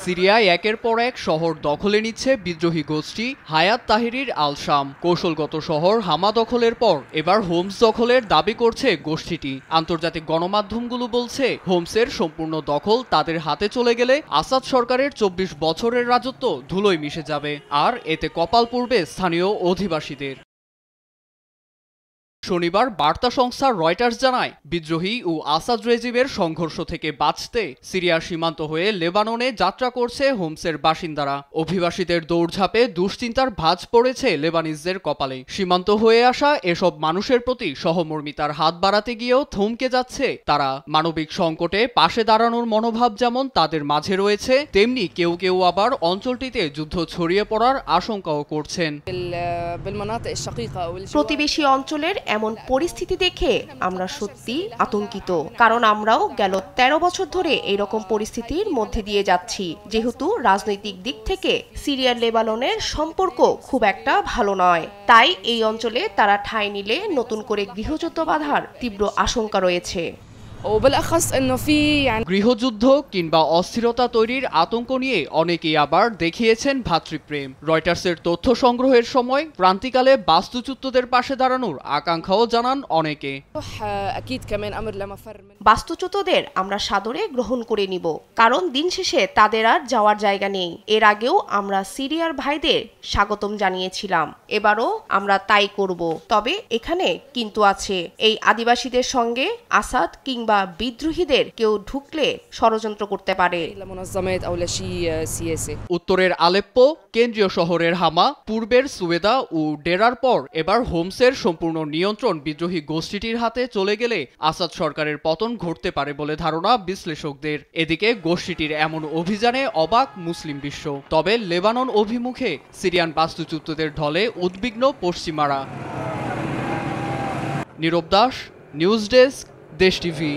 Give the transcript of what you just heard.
সিরিয়ায় একের পর এক শহর দখলে নিচ্ছে বিদ্রোহী গোষ্ঠী হায়াত তাহরির আল শাম। কৌশলগত শহর হামা দখলের পর এবার হোমস দখলের দাবি করছে গোষ্ঠীটি। আন্তর্জাতিক গণমাধ্যমগুলো বলছে হোমসের সম্পূর্ণ দখল তাদের হাতে চলে গেলে আসাদ সরকারের ২৪ বছরের রাজত্ব ধুলোয় মিশে যাবে, আর এতে কপাল পড়বে স্থানীয় অধিবাসীদের। শনিবার বার্তা সংস্থা রয়টার্স জানায়, বিদ্রোহী ও আসাদ রেজিমের সংঘর্ষ থেকে বাঁচতে সিরিয়ার সীমান্ত হয়ে লেবাননে যাত্রা করছে হোমসের বাসিন্দারা। অভিবাসীদের দৌড়ঝাঁপে দুশ্চিন্তার ভাঁজ পড়েছে লেবানিজদের কপালে। সীমান্ত হয়ে আসা এসব মানুষের প্রতি সহমর্মিতার হাত বাড়াতে গিয়েও থমকে যাচ্ছে তারা। মানবিক সংকটে পাশে দাঁড়ানোর মনোভাব যেমন তাদের মাঝে রয়েছে, তেমনি কেউ কেউ আবার অঞ্চলটিতে যুদ্ধ ছড়িয়ে পড়ার আশঙ্কাও করছেন। প্রতিবেশী অঞ্চলের এমন পরিস্থিতি দেখে আমরা সত্যি আতঙ্কিত, কারণ আমরাও গেল ১৩ বছর ধরে এইরকম পরিস্থিতির মধ্যে দিয়ে যাচ্ছি। যেহেতু রাজনৈতিক দিক থেকে সিরিয়ার লেবাননের সম্পর্ক খুব একটা ভালো নয়, তাই এই অঞ্চলে তারা ঠাঁই নিলে নতুন করে গৃহযুদ্ধ বাঁধার তীব্র আশঙ্কা রয়েছে। গৃহযুদ্ধ কিংবা অস্থিরতা তৈরির আতঙ্ক নিয়ে অনেকেই আবার দেখিয়েছেন ভ্রাতৃপ্রেম। রয়টার্সের তথ্য সংগ্রহের সময় ক্রান্তিকালে বাস্তুচ্যুতদের পাশে দাঁড়ানোর আকাঙ্ক্ষাও জানান অনেকে। বাস্তুচ্যুতদের আমরা সাদরে গ্রহণ করে নিব, কারণ দিন শেষে তাদের আর যাওয়ার জায়গা নেই। এর আগেও আমরা সিরিয়ার ভাইদের স্বাগতম জানিয়েছিলাম, এবারও আমরা তাই করব। তবে এখানে কিন্তু আছে, এই আদিবাসীদের সঙ্গে আসাদ কিংবা বিদ্রোহীদের কেউ ঢুকলে ষড়যন্ত্র করতে পারে। উত্তরের আলেপ্পো, কেন্দ্রীয় শহরের হামা, পূর্বের সুয়েদা ও ডেরার পর এবার হোমসের সম্পূর্ণ নিয়ন্ত্রণ বিদ্রোহী গোষ্ঠীটির হাতে চলে গেলে আসাদ সরকারের পতন ঘটতে পারে বলে ধারণা বিশ্লেষকদের। এদিকে গোষ্ঠীটির এমন অভিযানে অবাক মুসলিম বিশ্ব। তবে লেবানন অভিমুখে সিরিয়ান বাস্তুচ্যুতদের ঢলে উদ্বিগ্ন পশ্চিমারা। নীরব দাস, নিউজ ডেস্ক, দেশ টিভি।